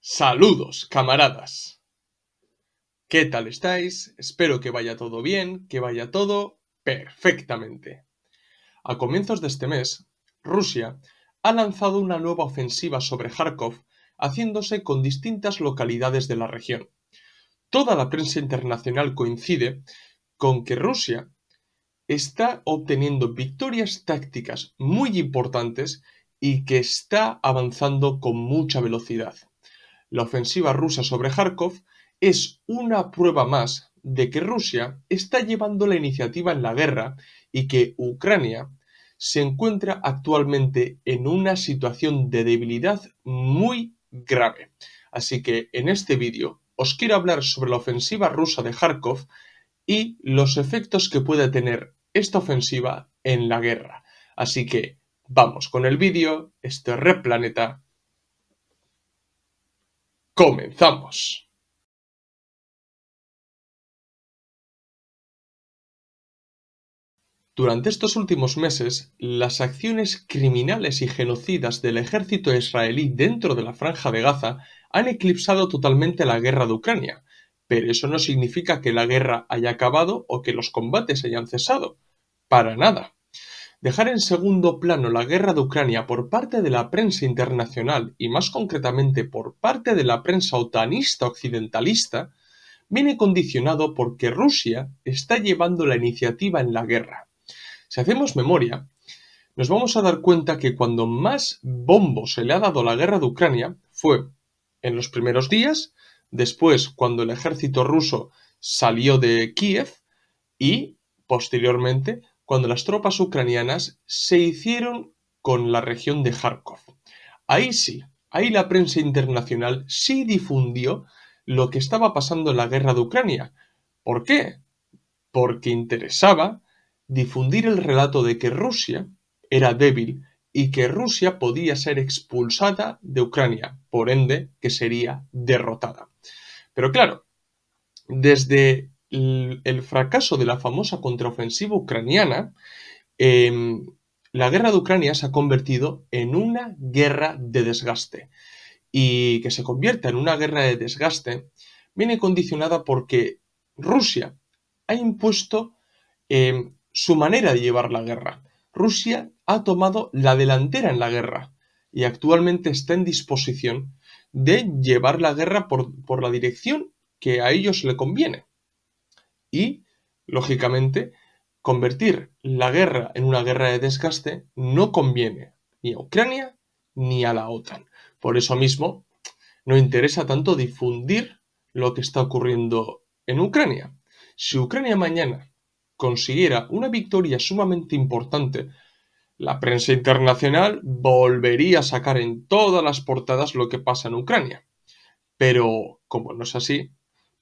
Saludos, camaradas. ¿Qué tal estáis? Espero que vaya todo bien, que vaya todo perfectamente. A comienzos de este mes, Rusia ha lanzado una nueva ofensiva sobre Kharkov, haciéndose con distintas localidades de la región. Toda la prensa internacional coincide con que Rusia está obteniendo victorias tácticas muy importantes y que está avanzando con mucha velocidad. La ofensiva rusa sobre Kharkov es una prueba más de que Rusia está llevando la iniciativa en la guerra y que Ucrania se encuentra actualmente en una situación de debilidad muy grave. Así que en este vídeo os quiero hablar sobre la ofensiva rusa de Kharkov y los efectos que puede tener esta ofensiva en la guerra. Así que vamos con el vídeo. Esto es Red Planeta. ¡Comenzamos! Durante estos últimos meses, las acciones criminales y genocidas del ejército israelí dentro de la Franja de Gaza han eclipsado totalmente la guerra de Ucrania, pero eso no significa que la guerra haya acabado o que los combates hayan cesado. Para nada. Dejar en segundo plano la guerra de Ucrania por parte de la prensa internacional y más concretamente por parte de la prensa otanista occidentalista viene condicionado porque Rusia está llevando la iniciativa en la guerra. Si hacemos memoria, nos vamos a dar cuenta que cuando más bombo se le ha dado a la guerra de Ucrania fue en los primeros días, después cuando el ejército ruso salió de Kiev y, posteriormente, cuando las tropas ucranianas se hicieron con la región de Kharkov. Ahí sí, ahí la prensa internacional sí difundió lo que estaba pasando en la guerra de Ucrania. ¿Por qué? Porque interesaba difundir el relato de que Rusia era débil y que Rusia podía ser expulsada de Ucrania, por ende que sería derrotada. Pero claro, desde el fracaso de la famosa contraofensiva ucraniana, la guerra de Ucrania se ha convertido en una guerra de desgaste. Y que se convierta en una guerra de desgaste viene condicionada porque Rusia ha impuesto su manera de llevar la guerra. Rusia ha tomado la delantera en la guerra y actualmente está en disposición de llevar la guerra por la dirección que a ellos le conviene. Y, lógicamente, convertir la guerra en una guerra de desgaste no conviene ni a Ucrania ni a la OTAN. Por eso mismo, no interesa tanto difundir lo que está ocurriendo en Ucrania. Si Ucrania mañana consiguiera una victoria sumamente importante, la prensa internacional volvería a sacar en todas las portadas lo que pasa en Ucrania. Pero, como no es así,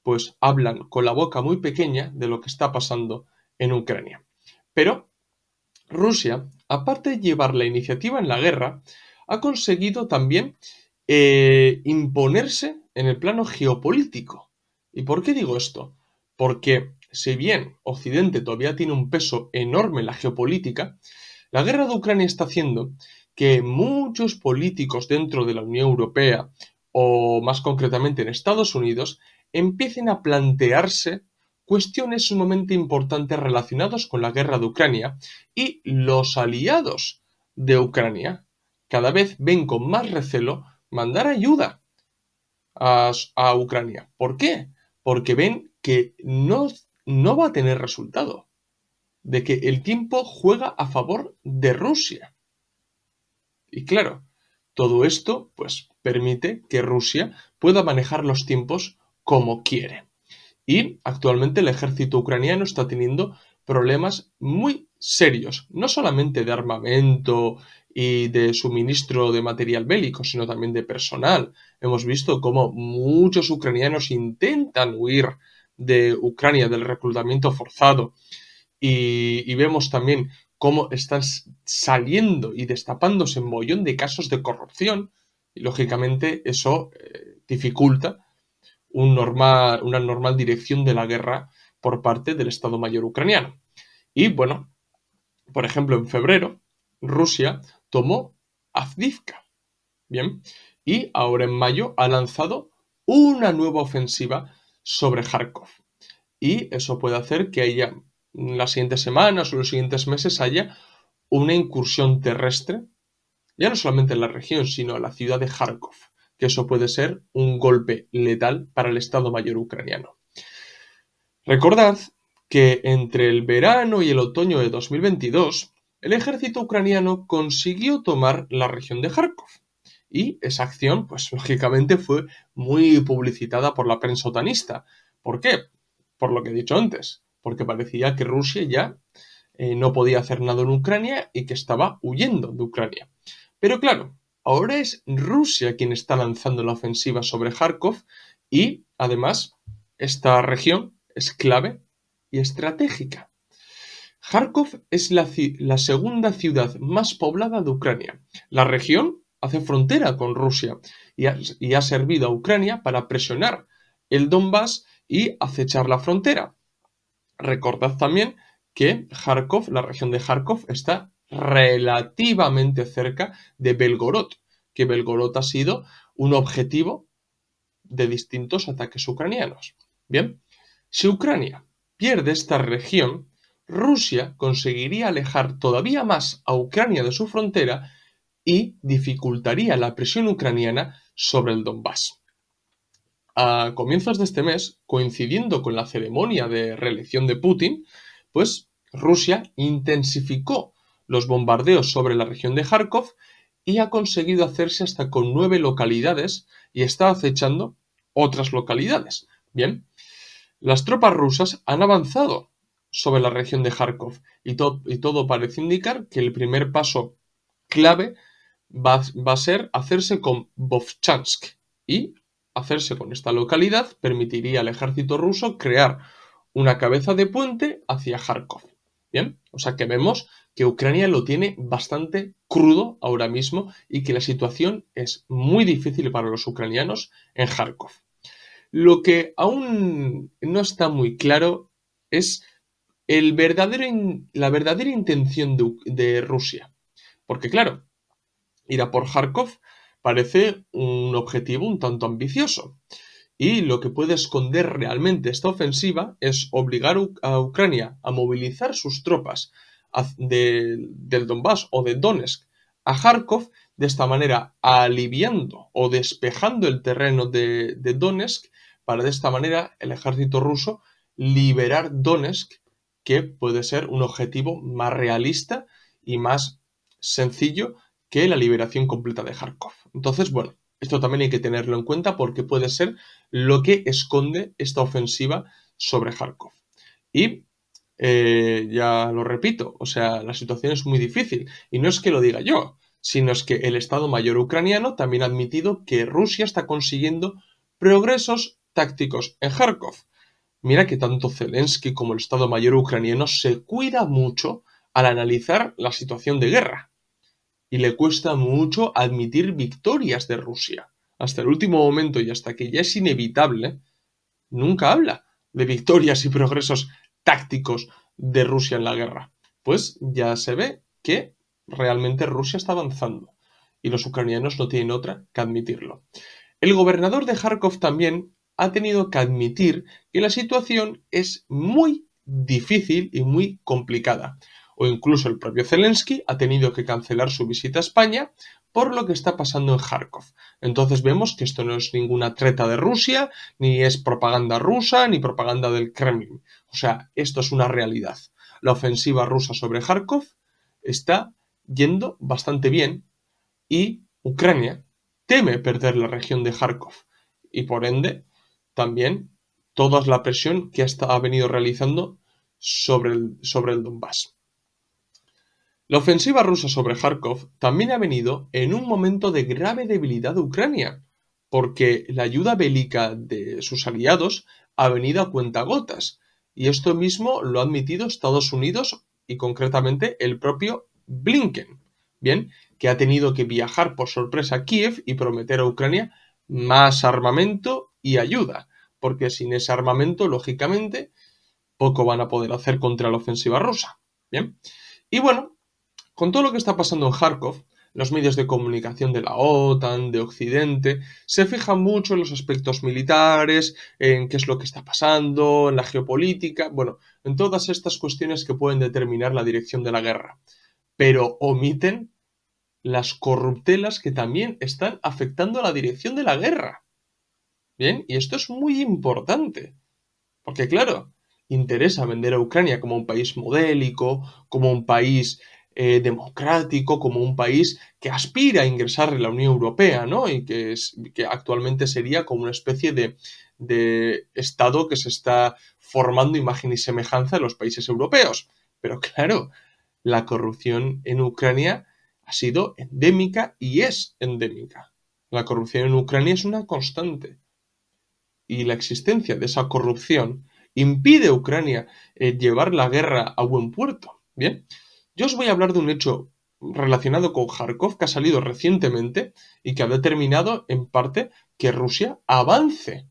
pues hablan con la boca muy pequeña de lo que está pasando en Ucrania. Pero Rusia, aparte de llevar la iniciativa en la guerra, ha conseguido también imponerse en el plano geopolítico. ¿Y por qué digo esto? Porque si bien Occidente todavía tiene un peso enorme en la geopolítica, la guerra de Ucrania está haciendo que muchos políticos dentro de la Unión Europea o más concretamente en Estados Unidos empiecen a plantearse cuestiones sumamente importantes relacionadas con la guerra de Ucrania y los aliados de Ucrania cada vez ven con más recelo mandar ayuda a Ucrania. ¿Por qué? Porque ven que no va a tener resultado, de que el tiempo juega a favor de Rusia. Y claro, todo esto pues permite que Rusia pueda manejar los tiempos como quiere. Y actualmente el ejército ucraniano está teniendo problemas muy serios, no solamente de armamento y de suministro de material bélico, sino también de personal. Hemos visto cómo muchos ucranianos intentan huir de Ucrania del reclutamiento forzado y vemos también cómo están saliendo y destapándose un montón de casos de corrupción y lógicamente eso dificulta una normal dirección de la guerra por parte del Estado Mayor ucraniano. Y bueno, por ejemplo, en febrero Rusia tomó Avdiivka. Bien, y ahora en mayo ha lanzado una nueva ofensiva sobre Kharkov. Y eso puede hacer que haya, en las siguientes semanas o los siguientes meses, haya una incursión terrestre, ya no solamente en la región, sino en la ciudad de Kharkov, que eso puede ser un golpe letal para el Estado Mayor ucraniano. Recordad que entre el verano y el otoño de 2022, el ejército ucraniano consiguió tomar la región de Kharkov. Y esa acción, pues lógicamente fue muy publicitada por la prensa otanista. ¿Por qué? Por lo que he dicho antes, porque parecía que Rusia ya no podía hacer nada en Ucrania y que estaba huyendo de Ucrania. Pero claro, ahora es Rusia quien está lanzando la ofensiva sobre Kharkov y, además, esta región es clave y estratégica. Kharkov es la segunda ciudad más poblada de Ucrania. La región hace frontera con Rusia y ha servido a Ucrania para presionar el Donbass y acechar la frontera. Recordad también que Kharkov, la región de Kharkov, está relativamente cerca de Belgorod, que Belgorod ha sido un objetivo de distintos ataques ucranianos. Bien, si Ucrania pierde esta región, Rusia conseguiría alejar todavía más a Ucrania de su frontera y dificultaría la presión ucraniana sobre el Donbass. A comienzos de este mes, coincidiendo con la ceremonia de reelección de Putin, pues Rusia intensificó los bombardeos sobre la región de Kharkov y ha conseguido hacerse hasta con 9 localidades y está acechando otras localidades. Bien, las tropas rusas han avanzado sobre la región de Kharkov y todo parece indicar que el primer paso clave va a ser hacerse con Vovchansk y hacerse con esta localidad permitiría al ejército ruso crear una cabeza de puente hacia Kharkov. Bien, o sea que vemos que Ucrania lo tiene bastante crudo ahora mismo y que la situación es muy difícil para los ucranianos en Kharkov. Lo que aún no está muy claro es la verdadera intención de Rusia. Porque claro, ir a por Kharkov parece un objetivo un tanto ambicioso. Y lo que puede esconder realmente esta ofensiva es obligar a Ucrania a movilizar sus tropas del Donbass o de Donetsk a Kharkov, de esta manera aliviando o despejando el terreno de Donetsk, para de esta manera el ejército ruso liberar Donetsk, que puede ser un objetivo más realista y más sencillo que la liberación completa de Kharkov. Entonces, bueno, esto también hay que tenerlo en cuenta porque puede ser lo que esconde esta ofensiva sobre Kharkov. Y ya lo repito, o sea, la situación es muy difícil. Y no es que lo diga yo, sino es que el Estado Mayor ucraniano también ha admitido que Rusia está consiguiendo progresos tácticos en Kharkov. Mira que tanto Zelensky como el Estado Mayor ucraniano se cuida mucho al analizar la situación de guerra. Y le cuesta mucho admitir victorias de Rusia. Hasta el último momento y hasta que ya es inevitable, nunca habla de victorias y progresos tácticos de Rusia en la guerra. Pues ya se ve que realmente Rusia está avanzando y los ucranianos no tienen otra que admitirlo. El gobernador de Kharkov también ha tenido que admitir que la situación es muy difícil y muy complicada. O incluso el propio Zelensky ha tenido que cancelar su visita a España por lo que está pasando en Kharkov. Entonces vemos que esto no es ninguna treta de Rusia, ni es propaganda rusa, ni propaganda del Kremlin. O sea, esto es una realidad. La ofensiva rusa sobre Kharkov está yendo bastante bien y Ucrania teme perder la región de Kharkov y por ende también toda la presión que ha venido realizando sobre el Donbass. La ofensiva rusa sobre Kharkov también ha venido en un momento de grave debilidad de Ucrania, porque la ayuda bélica de sus aliados ha venido a cuentagotas, y esto mismo lo ha admitido Estados Unidos y concretamente el propio Blinken, bien, que ha tenido que viajar por sorpresa a Kiev y prometer a Ucrania más armamento y ayuda, porque sin ese armamento, lógicamente, poco van a poder hacer contra la ofensiva rusa. Bien, y bueno, con todo lo que está pasando en Kharkov, Los medios de comunicación de la OTAN, de Occidente, se fijan mucho en los aspectos militares, en qué es lo que está pasando, en la geopolítica, bueno, en todas estas cuestiones que pueden determinar la dirección de la guerra, pero omiten las corruptelas que también están afectando a la dirección de la guerra. Bien, y esto es muy importante, porque claro, interesa vender a Ucrania como un país modélico, como un país democrático, como un país que aspira a ingresar en la Unión Europea, ¿no? Y que actualmente sería como una especie de Estado que se está formando imagen y semejanza en los países europeos. Pero claro, la corrupción en Ucrania ha sido endémica y es endémica. La corrupción en Ucrania es una constante. Y la existencia de esa corrupción impide a Ucrania llevar la guerra a buen puerto. Bien, yo os voy a hablar de un hecho relacionado con Kharkov que ha salido recientemente y que ha determinado en parte que Rusia avance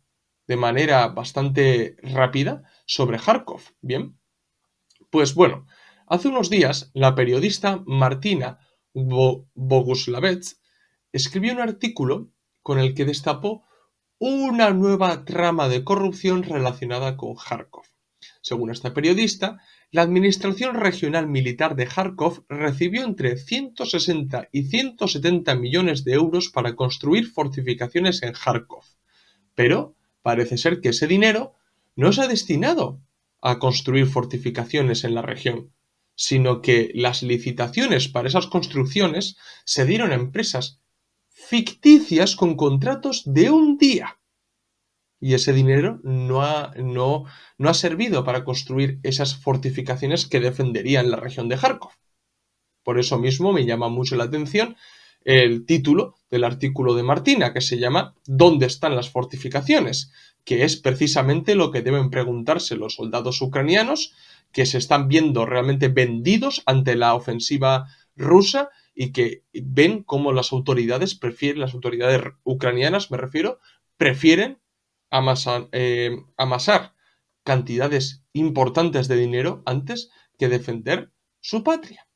de manera bastante rápida sobre Kharkov. Bien, pues bueno, hace unos días la periodista Martina Boguslavets escribió un artículo con el que destapó una nueva trama de corrupción relacionada con Kharkov. Según esta periodista, la Administración Regional Militar de Kharkov recibió entre 160 y 170 millones de euros para construir fortificaciones en Kharkov. Pero parece ser que ese dinero no se ha destinado a construir fortificaciones en la región, sino que las licitaciones para esas construcciones se dieron a empresas ficticias con contratos de un día. Y ese dinero no ha servido para construir esas fortificaciones que defenderían la región de Kharkov. Por eso mismo me llama mucho la atención el título del artículo de Martina, que se llama ¿Dónde están las fortificaciones?, que es precisamente lo que deben preguntarse los soldados ucranianos que se están viendo realmente vendidos ante la ofensiva rusa y que ven cómo las autoridades ucranianas, me refiero, prefieren amasar cantidades importantes de dinero antes que defender su patria.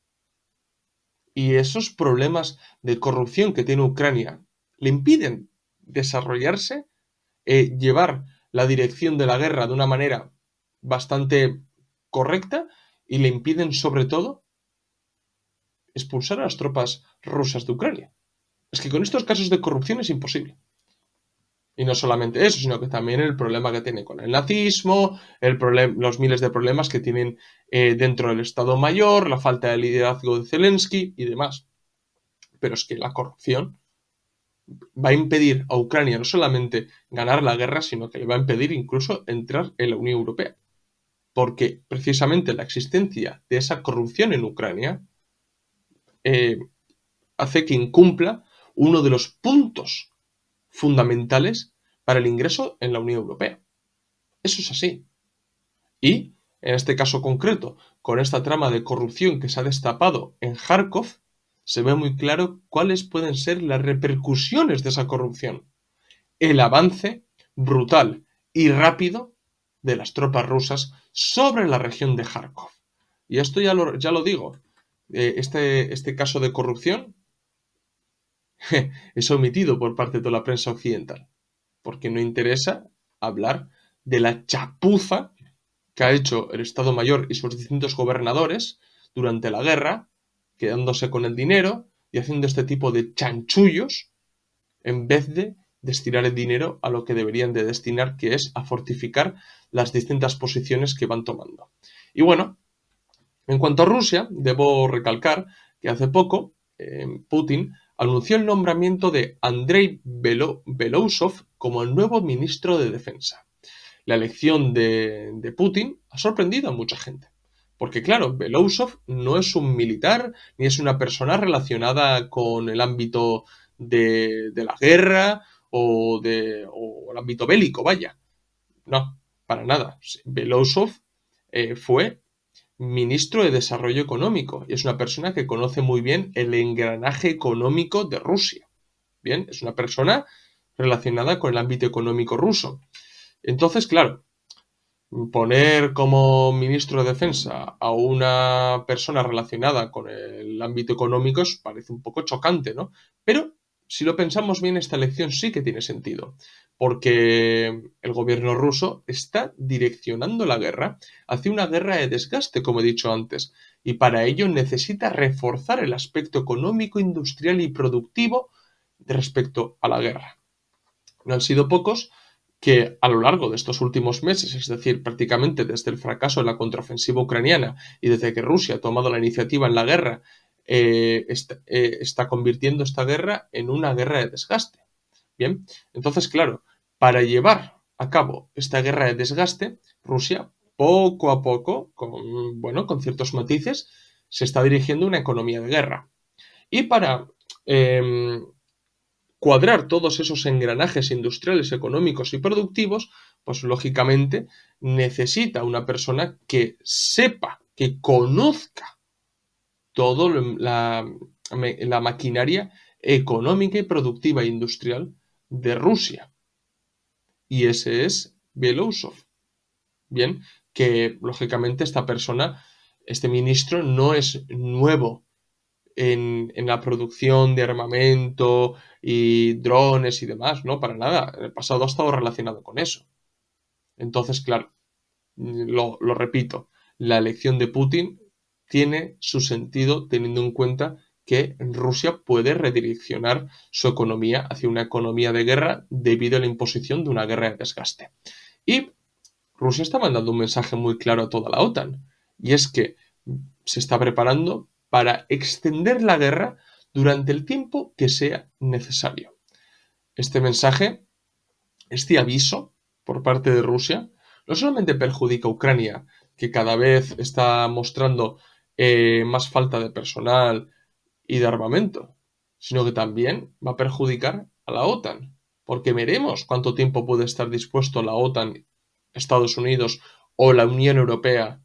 Y esos problemas de corrupción que tiene Ucrania le impiden desarrollarse, llevar la dirección de la guerra de una manera bastante correcta y le impiden sobre todo expulsar a las tropas rusas de Ucrania. Es que con estos casos de corrupción es imposible. Y no solamente eso, sino que también el problema que tiene con el nazismo, los miles de problemas que tienen dentro del Estado Mayor, la falta de liderazgo de Zelensky y demás. Pero es que la corrupción va a impedir a Ucrania no solamente ganar la guerra, sino que le va a impedir incluso entrar en la Unión Europea. Porque precisamente la existencia de esa corrupción en Ucrania hace que incumpla uno de los puntos fundamentales para el ingreso en la Unión Europea. Eso es así. Y, en este caso concreto, con esta trama de corrupción que se ha destapado en Kharkov, se ve muy claro cuáles pueden ser las repercusiones de esa corrupción. El avance brutal y rápido de las tropas rusas sobre la región de Kharkov. Y esto ya lo digo, este caso de corrupción es omitido por parte de toda la prensa occidental, porque no interesa hablar de la chapuza que ha hecho el Estado Mayor y sus distintos gobernadores durante la guerra, quedándose con el dinero y haciendo este tipo de chanchullos en vez de destinar el dinero a lo que deberían de destinar, que es a fortificar las distintas posiciones que van tomando. Y bueno, en cuanto a Rusia, debo recalcar que hace poco Putin anunció el nombramiento de Andrei Belousov como el nuevo ministro de Defensa. La elección de Putin ha sorprendido a mucha gente. Porque claro, Belousov no es un militar ni es una persona relacionada con el ámbito de la guerra o el ámbito bélico, vaya. No, para nada. Belousov fue ministro de Desarrollo Económico y es una persona que conoce muy bien el engranaje económico de Rusia. Bien, es una persona relacionada con el ámbito económico ruso. Entonces, claro, Poner como ministro de Defensa a una persona relacionada con el ámbito económico parece un poco chocante, ¿no? Pero si lo pensamos bien, esta elección sí que tiene sentido, porque el gobierno ruso está direccionando la guerra hacia una guerra de desgaste, como he dicho antes, y para ello necesita reforzar el aspecto económico, industrial y productivo respecto a la guerra. No han sido pocos que a lo largo de estos últimos meses, es decir, prácticamente desde el fracaso de la contraofensiva ucraniana y desde que Rusia ha tomado la iniciativa en la guerra, está convirtiendo esta guerra en una guerra de desgaste. Bien, entonces, claro, para llevar a cabo esta guerra de desgaste, Rusia, poco a poco, con ciertos matices, se está dirigiendo a una economía de guerra. Y para cuadrar todos esos engranajes industriales, económicos y productivos, pues lógicamente necesita una persona que sepa, que conozca toda la maquinaria económica y productiva e industrial de Rusia. Y ese es Belousov. Bien, que lógicamente esta persona, este ministro, no es nuevo en la producción de armamento y drones y demás, ¿no? Para nada. En el pasado ha estado relacionado con eso. Entonces, claro, lo repito, la elección de Putin tiene su sentido teniendo en cuenta que Rusia puede redireccionar su economía hacia una economía de guerra debido a la imposición de una guerra de desgaste. Y Rusia está mandando un mensaje muy claro a toda la OTAN, y es que se está preparando para extender la guerra durante el tiempo que sea necesario. Este mensaje, este aviso por parte de Rusia, no solamente perjudica a Ucrania, que cada vez está mostrando más falta de personal y de armamento, sino que también va a perjudicar a la OTAN, porque veremos cuánto tiempo puede estar dispuesto la OTAN, Estados Unidos o la Unión Europea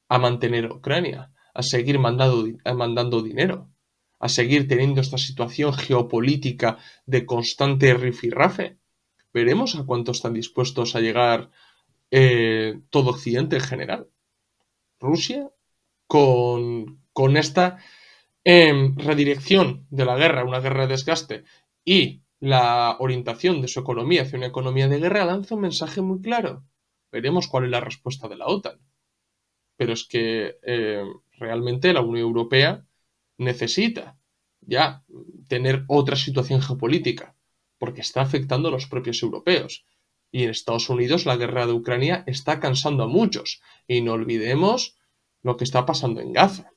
a mantener a Ucrania, a seguir mandando dinero, a seguir teniendo esta situación geopolítica de constante rifirrafe. Veremos a cuánto están dispuestos a llegar todo Occidente en general. Rusia, con esta redirección de la guerra, una guerra de desgaste, y la orientación de su economía hacia una economía de guerra, lanza un mensaje muy claro. Veremos cuál es la respuesta de la OTAN. Pero es que realmente la Unión Europea necesita ya tener otra situación geopolítica, porque está afectando a los propios europeos. Y en Estados Unidos la guerra de Ucrania está cansando a muchos. Y no olvidemos lo que está pasando en Gaza,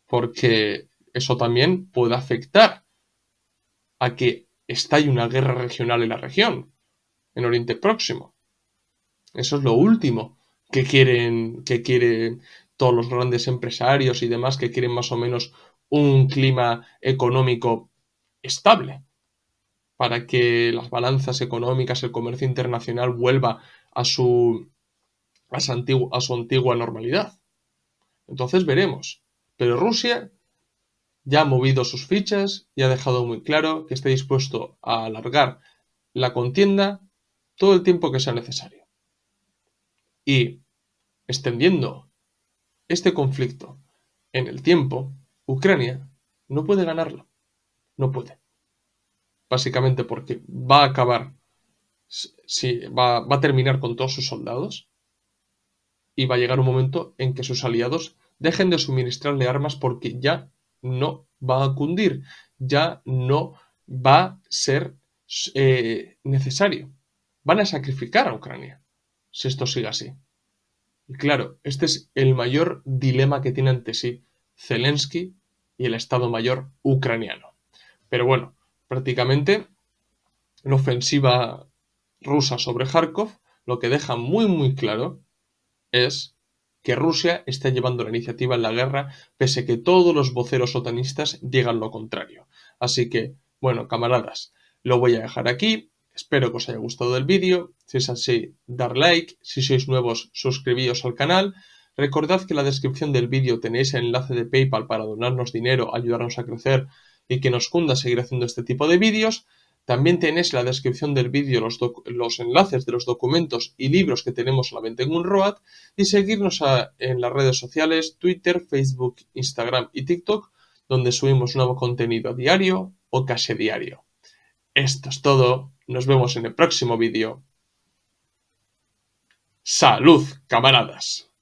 porque eso también puede afectar a que estalle una guerra regional en la región, en Oriente Próximo. Eso es lo último que quieren todos los grandes empresarios y demás, que quieren más o menos un clima económico estable para que las balanzas económicas, el comercio internacional vuelva a su antigua normalidad. Entonces veremos. Pero Rusia ya ha movido sus fichas y ha dejado muy claro que está dispuesto a alargar la contienda todo el tiempo que sea necesario. Y extendiendo este conflicto en el tiempo, Ucrania no puede ganarlo. No puede. Básicamente porque va a acabar, va a terminar con todos sus soldados y va a llegar un momento en que sus aliados dejen de suministrarle armas porque ya no va a cundir, ya no va a ser necesario. Van a sacrificar a Ucrania si esto sigue así. Y claro, este es el mayor dilema que tiene ante sí Zelensky y el Estado Mayor ucraniano. Pero bueno, prácticamente la ofensiva rusa sobre Kharkov lo que deja muy muy claro es que Rusia está llevando la iniciativa en la guerra pese a que todos los voceros otanistas digan lo contrario. Así que, bueno, camaradas, lo voy a dejar aquí. Espero que os haya gustado el vídeo. Si es así, dar like. Si sois nuevos, suscribíos al canal. Recordad que en la descripción del vídeo tenéis el enlace de PayPal para donarnos dinero, ayudarnos a crecer y que nos cunda seguir haciendo este tipo de vídeos. También tenéis en la descripción del vídeo los enlaces de los documentos y libros que tenemos a la venta en Unroad y seguirnos en las redes sociales Twitter, Facebook, Instagram y TikTok, donde subimos nuevo contenido a diario o casi a diario. Esto es todo, nos vemos en el próximo vídeo. ¡Salud, camaradas!